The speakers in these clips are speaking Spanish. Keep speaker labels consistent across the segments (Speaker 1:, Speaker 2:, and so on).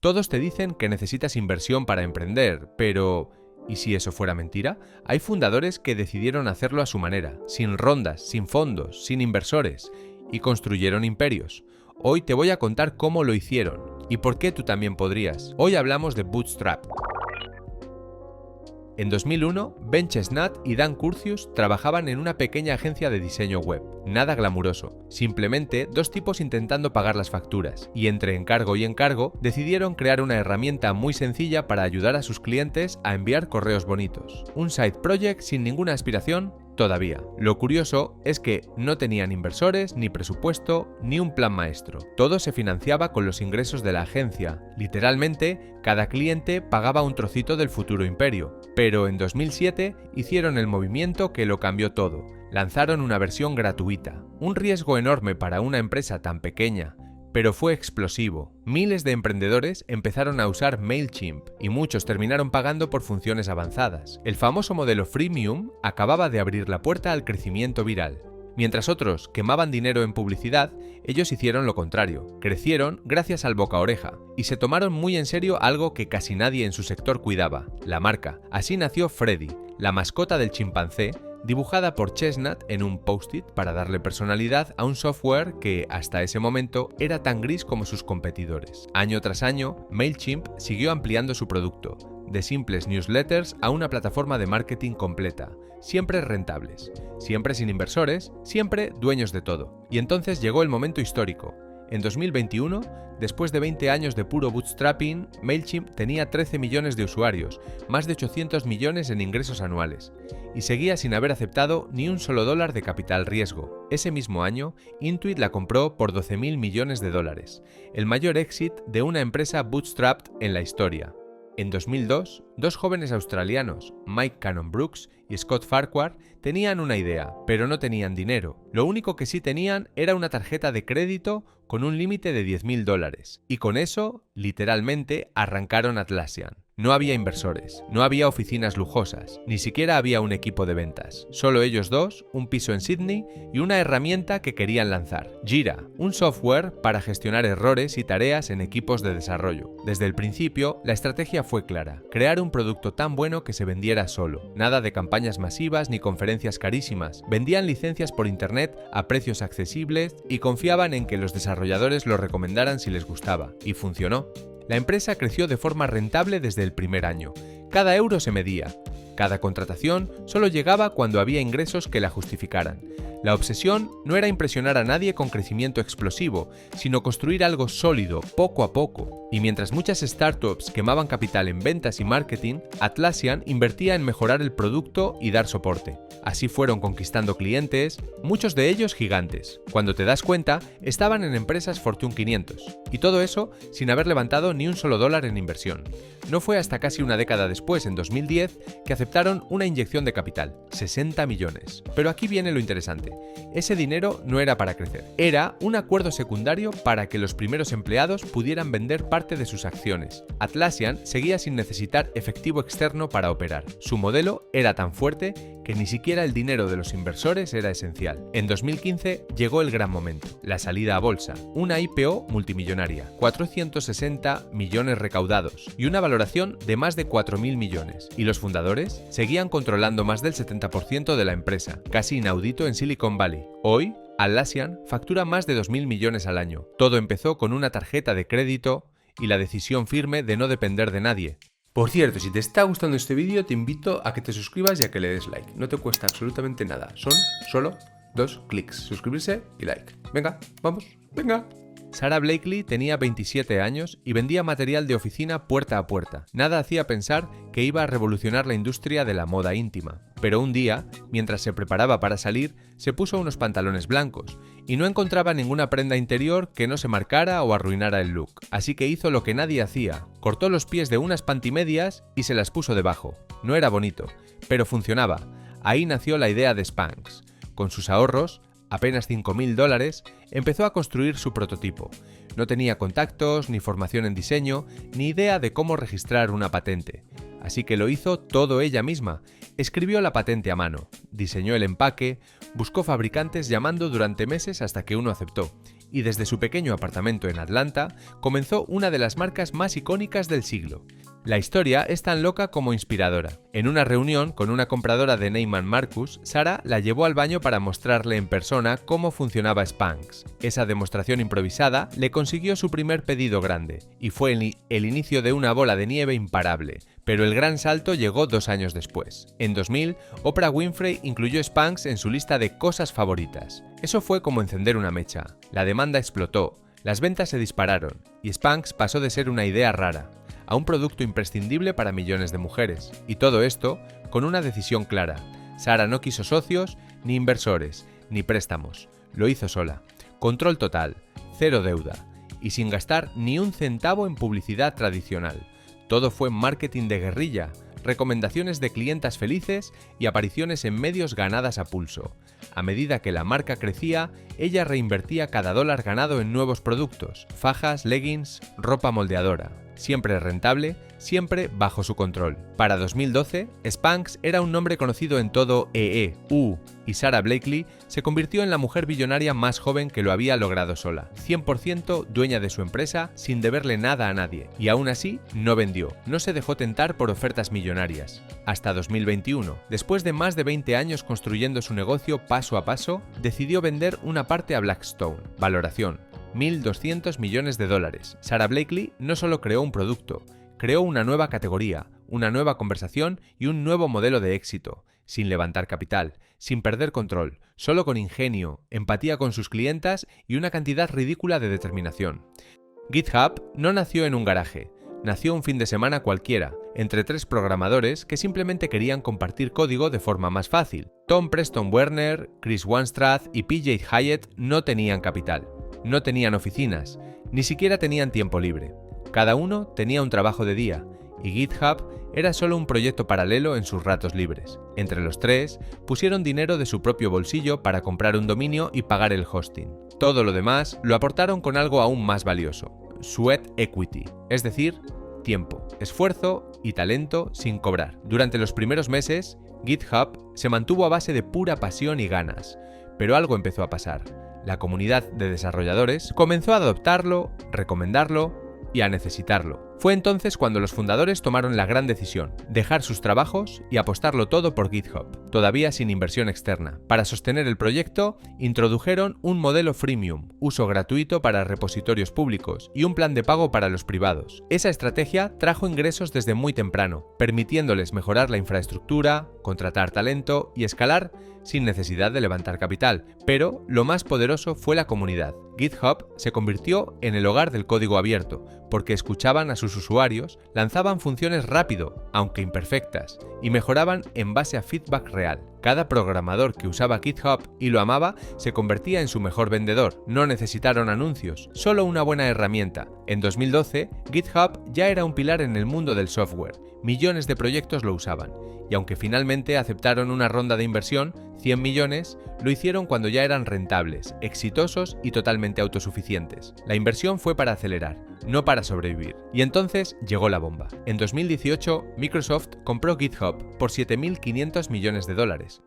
Speaker 1: Todos te dicen que necesitas inversión para emprender, pero ¿y si eso fuera mentira? Hay fundadores que decidieron hacerlo a su manera, sin rondas, sin fondos, sin inversores, y construyeron imperios. Hoy te voy a contar cómo lo hicieron y por qué tú también podrías. Hoy hablamos de Bootstrap. En 2001, Ben Chestnut y Dan Curcius trabajaban en una pequeña agencia de diseño web. Nada glamuroso, simplemente dos tipos intentando pagar las facturas, y entre encargo y encargo decidieron crear una herramienta muy sencilla para ayudar a sus clientes a enviar correos bonitos. Un side project sin ninguna aspiración todavía. Lo curioso es que no tenían inversores, ni presupuesto, ni un plan maestro. Todo se financiaba con los ingresos de la agencia. Literalmente, cada cliente pagaba un trocito del futuro imperio. Pero en 2007 hicieron el movimiento que lo cambió todo. Lanzaron una versión gratuita. Un riesgo enorme para una empresa tan pequeña, pero fue explosivo. Miles de emprendedores empezaron a usar MailChimp y muchos terminaron pagando por funciones avanzadas. El famoso modelo freemium acababa de abrir la puerta al crecimiento viral. Mientras otros quemaban dinero en publicidad, ellos hicieron lo contrario. Crecieron gracias al boca a oreja y se tomaron muy en serio algo que casi nadie en su sector cuidaba, la marca. Así nació Freddy, la mascota del chimpancé, dibujada por Chestnut en un post-it para darle personalidad a un software que, hasta ese momento, era tan gris como sus competidores. Año tras año, MailChimp siguió ampliando su producto, de simples newsletters a una plataforma de marketing completa, siempre rentables, siempre sin inversores, siempre dueños de todo. Y entonces llegó el momento histórico. En 2021, después de 20 años de puro bootstrapping, MailChimp tenía 13 millones de usuarios, más de 800 millones en ingresos anuales, y seguía sin haber aceptado ni un solo dólar de capital riesgo. Ese mismo año, Intuit la compró por 12.000 millones de dólares, el mayor éxito de una empresa bootstrapped en la historia. En 2002, dos jóvenes australianos, Mike Cannon-Brookes y Scott Farquhar, tenían una idea, pero no tenían dinero. Lo único que sí tenían era una tarjeta de crédito con un límite de 10.000 dólares. Y con eso, literalmente, arrancaron Atlassian. No había inversores, no había oficinas lujosas, ni siquiera había un equipo de ventas. Solo ellos dos, un piso en Sydney y una herramienta que querían lanzar, Jira, un software para gestionar errores y tareas en equipos de desarrollo. Desde el principio, la estrategia fue clara, crear un producto tan bueno que se vendiera solo. Nada de campañas masivas ni conferencias carísimas. Vendían licencias por internet a precios accesibles y confiaban en que los desarrolladores lo recomendaran si les gustaba. Y funcionó. La empresa creció de forma rentable desde el primer año. Cada euro se medía. Cada contratación solo llegaba cuando había ingresos que la justificaran. La obsesión no era impresionar a nadie con crecimiento explosivo, sino construir algo sólido, poco a poco. Y mientras muchas startups quemaban capital en ventas y marketing, Atlassian invertía en mejorar el producto y dar soporte. Así fueron conquistando clientes, muchos de ellos gigantes. Cuando te das cuenta, estaban en empresas Fortune 500. Y todo eso sin haber levantado ni un solo dólar en inversión. No fue hasta casi una década después, en 2010, que aceptaron una inyección de capital, 60 millones. Pero aquí viene lo interesante. Ese dinero no era para crecer. Era un acuerdo secundario para que los primeros empleados pudieran vender parte de sus acciones. Atlassian seguía sin necesitar efectivo externo para operar. Su modelo era tan fuerte que ni siquiera el dinero de los inversores era esencial. En 2015 llegó el gran momento, la salida a bolsa, una IPO multimillonaria, 460 millones recaudados y una valoración de más de 4.000 millones. Y los fundadores seguían controlando más del 70% de la empresa, casi inaudito en Silicon Valley. Hoy, Atlassian factura más de 2.000 millones al año. Todo empezó con una tarjeta de crédito y la decisión firme de no depender de nadie. Por cierto, si te está gustando este vídeo, te invito a que te suscribas y a que le des like. No te cuesta absolutamente nada, son solo 2 clics, suscribirse y like. Venga, vamos, venga. Sarah Blakely tenía 27 años y vendía material de oficina puerta a puerta. Nada hacía pensar que iba a revolucionar la industria de la moda íntima. Pero un día, mientras se preparaba para salir, se puso unos pantalones blancos y no encontraba ninguna prenda interior que no se marcara o arruinara el look. Así que hizo lo que nadie hacía, cortó los pies de unas pantimedias y se las puso debajo. No era bonito, pero funcionaba. Ahí nació la idea de Spanx. Con sus ahorros, apenas 5.000 dólares, empezó a construir su prototipo. No tenía contactos, ni formación en diseño, ni idea de cómo registrar una patente. Así que lo hizo todo ella misma. Escribió la patente a mano, diseñó el empaque, buscó fabricantes llamando durante meses hasta que uno aceptó. y desde su pequeño apartamento en Atlanta comenzó una de las marcas más icónicas del siglo. La historia es tan loca como inspiradora. En una reunión con una compradora de Neiman Marcus, Sarah la llevó al baño para mostrarle en persona cómo funcionaba Spanx. Esa demostración improvisada le consiguió su primer pedido grande, y fue el inicio de una bola de nieve imparable. Pero el gran salto llegó 2 años después. En 2000, Oprah Winfrey incluyó Spanx en su lista de cosas favoritas. Eso fue como encender una mecha. La demanda explotó, las ventas se dispararon, y Spanx pasó de ser una idea rara a un producto imprescindible para millones de mujeres. Y todo esto con una decisión clara. Sarah no quiso socios, ni inversores, ni préstamos. Lo hizo sola. Control total, cero deuda, y sin gastar ni un centavo en publicidad tradicional. Todo fue marketing de guerrilla, recomendaciones de clientas felices y apariciones en medios ganadas a pulso. A medida que la marca crecía, ella reinvertía cada dólar ganado en nuevos productos, fajas, leggings, ropa moldeadora. Siempre rentable, siempre bajo su control. Para 2012, Spanx era un nombre conocido en todo EE, y Sarah Blakely se convirtió en la mujer billonaria más joven que lo había logrado sola, 100% dueña de su empresa sin deberle nada a nadie, y aún así no vendió, no se dejó tentar por ofertas millonarias. Hasta 2021, después de más de 20 años construyendo su negocio paso a paso, decidió vender una parte a Blackstone. Valoración: $1.200 millones. Sarah Blakely no solo creó un producto, creó una nueva categoría, una nueva conversación y un nuevo modelo de éxito, sin levantar capital, sin perder control, solo con ingenio, empatía con sus clientas y una cantidad ridícula de determinación. GitHub no nació en un garaje, nació un fin de semana cualquiera, entre 3 programadores que simplemente querían compartir código de forma más fácil. Tom Preston Werner, Chris Wanstrath y PJ Hyatt no tenían capital. No tenían oficinas, ni siquiera tenían tiempo libre. Cada uno tenía un trabajo de día, y GitHub era solo un proyecto paralelo en sus ratos libres. Entre los 3, pusieron dinero de su propio bolsillo para comprar un dominio y pagar el hosting. Todo lo demás lo aportaron con algo aún más valioso: sweat equity, es decir, tiempo, esfuerzo y talento sin cobrar. Durante los primeros meses, GitHub se mantuvo a base de pura pasión y ganas, pero algo empezó a pasar. La comunidad de desarrolladores comenzó a adoptarlo, recomendarlo y a necesitarlo. Fue entonces cuando los fundadores tomaron la gran decisión: dejar sus trabajos y apostarlo todo por GitHub, todavía sin inversión externa. Para sostener el proyecto, introdujeron un modelo freemium, uso gratuito para repositorios públicos, y un plan de pago para los privados. Esa estrategia trajo ingresos desde muy temprano, permitiéndoles mejorar la infraestructura, contratar talento y escalar sin necesidad de levantar capital. Pero lo más poderoso fue la comunidad. GitHub se convirtió en el hogar del código abierto, porque escuchaban a sus usuarios, lanzaban funciones rápido, aunque imperfectas, y mejoraban en base a feedback real. Cada programador que usaba GitHub y lo amaba se convertía en su mejor vendedor. No necesitaron anuncios, solo una buena herramienta. En 2012, GitHub ya era un pilar en el mundo del software. Millones de proyectos lo usaban, y aunque finalmente aceptaron una ronda de inversión, 100 millones, lo hicieron cuando ya eran rentables, exitosos y totalmente autosuficientes. La inversión fue para acelerar, no para sobrevivir. Y entonces llegó la bomba. En 2018, Microsoft compró GitHub por $7.500 millones.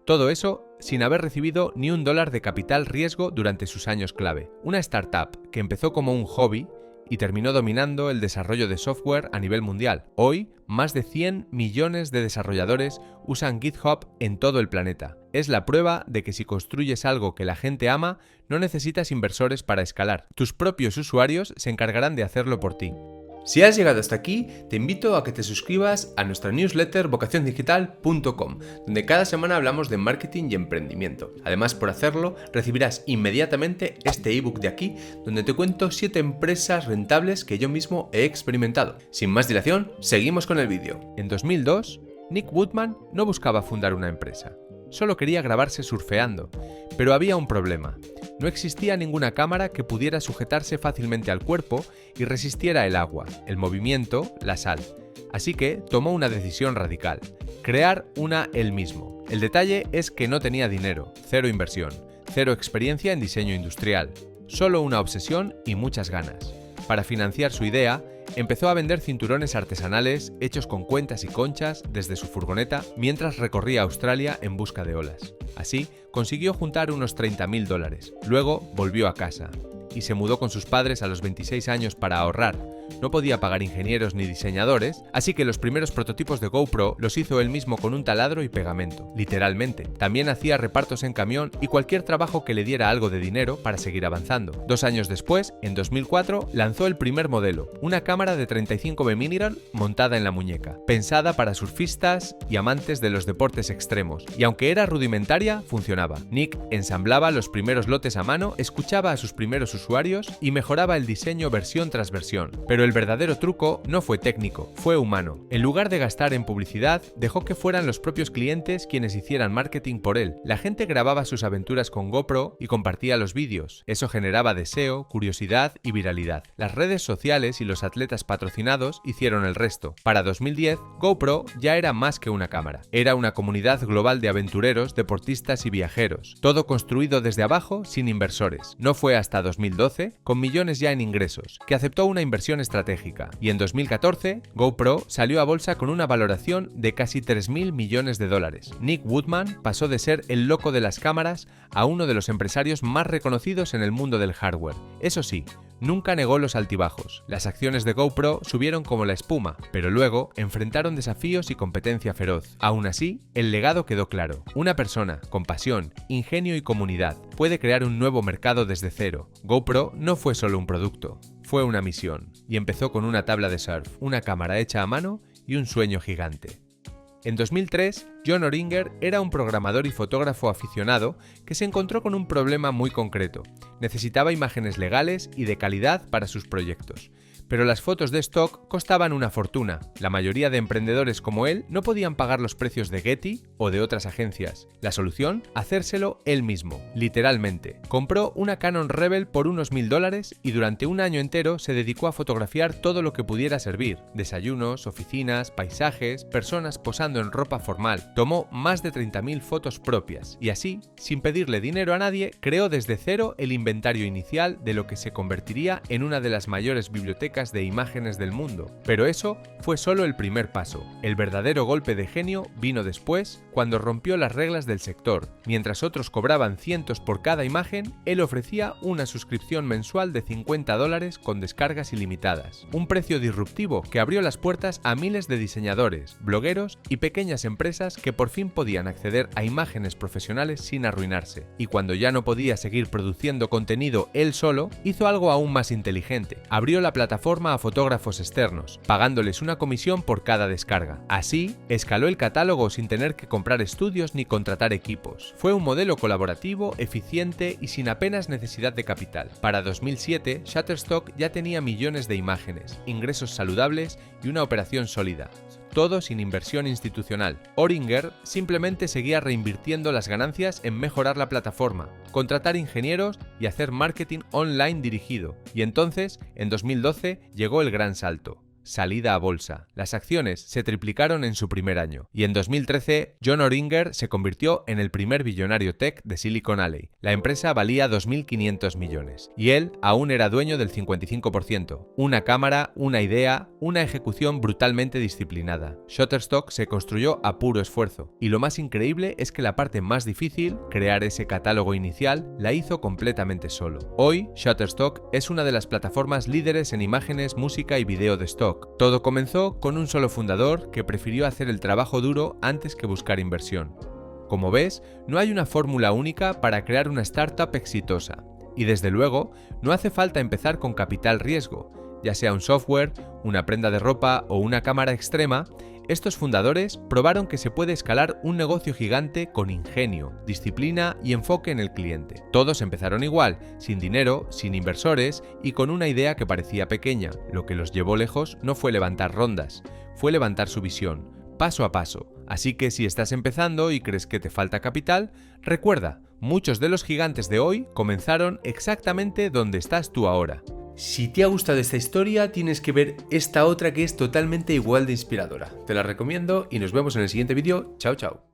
Speaker 1: Todo eso sin haber recibido ni un dólar de capital riesgo durante sus años clave. Una startup que empezó como un hobby y terminó dominando el desarrollo de software a nivel mundial. Hoy, más de 100 millones de desarrolladores usan GitHub en todo el planeta. Es la prueba de que si construyes algo que la gente ama, no necesitas inversores para escalar. Tus propios usuarios se encargarán de hacerlo por ti. Si has llegado hasta aquí, te invito a que te suscribas a nuestra newsletter vocaciondigital.com, donde cada semana hablamos de marketing y emprendimiento. Además, por hacerlo, recibirás inmediatamente este ebook de aquí, donde te cuento 7 empresas rentables que yo mismo he experimentado. Sin más dilación, seguimos con el vídeo. En 2002, Nick Woodman no buscaba fundar una empresa. Solo quería grabarse surfeando, pero había un problema. No existía ninguna cámara que pudiera sujetarse fácilmente al cuerpo y resistiera el agua, el movimiento, la sal. Así que tomó una decisión radical: crear una él mismo. El detalle es que no tenía dinero, cero inversión, cero experiencia en diseño industrial, solo una obsesión y muchas ganas. Para financiar su idea, empezó a vender cinturones artesanales hechos con cuentas y conchas desde su furgoneta mientras recorría Australia en busca de olas. Así, consiguió juntar unos $30.000. Luego volvió a casa y se mudó con sus padres a los 26 años para ahorrar. No podía pagar ingenieros ni diseñadores, así que los primeros prototipos de GoPro los hizo él mismo con un taladro y pegamento, literalmente. También hacía repartos en camión y cualquier trabajo que le diera algo de dinero para seguir avanzando. 2 años después, en 2004, lanzó el primer modelo, una cámara de 35 mm montada en la muñeca, pensada para surfistas y amantes de los deportes extremos, y aunque era rudimentaria, funcionaba. Nick ensamblaba los primeros lotes a mano, escuchaba a sus primeros usuarios y mejoraba el diseño versión tras versión. Pero el verdadero truco no fue técnico, fue humano. En lugar de gastar en publicidad, dejó que fueran los propios clientes quienes hicieran marketing por él. La gente grababa sus aventuras con GoPro y compartía los vídeos. Eso generaba deseo, curiosidad y viralidad. Las redes sociales y los atletas patrocinados hicieron el resto. Para 2010, GoPro ya era más que una cámara. Era una comunidad global de aventureros, deportistas y viajeros. Todo construido desde abajo, sin inversores. No fue hasta 2012, con millones ya en ingresos, que aceptó una inversión estratégica. Y en 2014, GoPro salió a bolsa con una valoración de casi 3.000 millones de dólares. Nick Woodman pasó de ser el loco de las cámaras a uno de los empresarios más reconocidos en el mundo del hardware. Eso sí, nunca negó los altibajos. Las acciones de GoPro subieron como la espuma, pero luego enfrentaron desafíos y competencia feroz. Aún así, el legado quedó claro. Una persona con pasión, ingenio y comunidad puede crear un nuevo mercado desde cero. GoPro no fue solo un producto, fue una misión, y empezó con una tabla de surf, una cámara hecha a mano y un sueño gigante. En 2003, John Oringer era un programador y fotógrafo aficionado que se encontró con un problema muy concreto. Necesitaba imágenes legales y de calidad para sus proyectos. Pero las fotos de stock costaban una fortuna. La mayoría de emprendedores como él no podían pagar los precios de Getty o de otras agencias. La solución, hacérselo él mismo, literalmente. Compró una Canon Rebel por unos $1.000 y durante un año entero se dedicó a fotografiar todo lo que pudiera servir. Desayunos, oficinas, paisajes, personas posando en ropa formal. Tomó más de 30.000 fotos propias y así, sin pedirle dinero a nadie, creó desde cero el inventario inicial de lo que se convertiría en una de las mayores bibliotecas de imágenes del mundo. Pero eso fue solo el primer paso. El verdadero golpe de genio vino después, cuando rompió las reglas del sector. Mientras otros cobraban cientos por cada imagen, él ofrecía una suscripción mensual de $50 con descargas ilimitadas. Un precio disruptivo que abrió las puertas a miles de diseñadores, blogueros y pequeñas empresas que por fin podían acceder a imágenes profesionales sin arruinarse. Y cuando ya no podía seguir produciendo contenido él solo, hizo algo aún más inteligente. Abrió la plataforma a fotógrafos externos, pagándoles una comisión por cada descarga. Así, escaló el catálogo sin tener que comprar estudios ni contratar equipos. Fue un modelo colaborativo, eficiente y sin apenas necesidad de capital. Para 2007, Shutterstock ya tenía millones de imágenes, ingresos saludables y una operación sólida. Todo sin inversión institucional. Oringer simplemente seguía reinvirtiendo las ganancias en mejorar la plataforma, contratar ingenieros y hacer marketing online dirigido. Y entonces, en 2012, llegó el gran salto. Salida a bolsa. Las acciones se triplicaron en su primer año y en 2013 John Oringer se convirtió en el primer billonario tech de Silicon Valley. La empresa valía 2.500 millones y él aún era dueño del 55%. Una cámara, una idea, una ejecución brutalmente disciplinada. Shutterstock se construyó a puro esfuerzo y lo más increíble es que la parte más difícil, crear ese catálogo inicial, la hizo completamente solo. Hoy Shutterstock es una de las plataformas líderes en imágenes, música y video de stock. Todo comenzó con un solo fundador que prefirió hacer el trabajo duro antes que buscar inversión. Como ves, no hay una fórmula única para crear una startup exitosa. Y desde luego, no hace falta empezar con capital riesgo, ya sea un software, una prenda de ropa o una cámara extrema. Estos fundadores probaron que se puede escalar un negocio gigante con ingenio, disciplina y enfoque en el cliente. Todos empezaron igual, sin dinero, sin inversores y con una idea que parecía pequeña. Lo que los llevó lejos no fue levantar rondas, fue levantar su visión, paso a paso. Así que si estás empezando y crees que te falta capital, recuerda, muchos de los gigantes de hoy comenzaron exactamente donde estás tú ahora. Si te ha gustado esta historia, tienes que ver esta otra que es totalmente igual de inspiradora. Te la recomiendo y nos vemos en el siguiente vídeo. Chao, chao.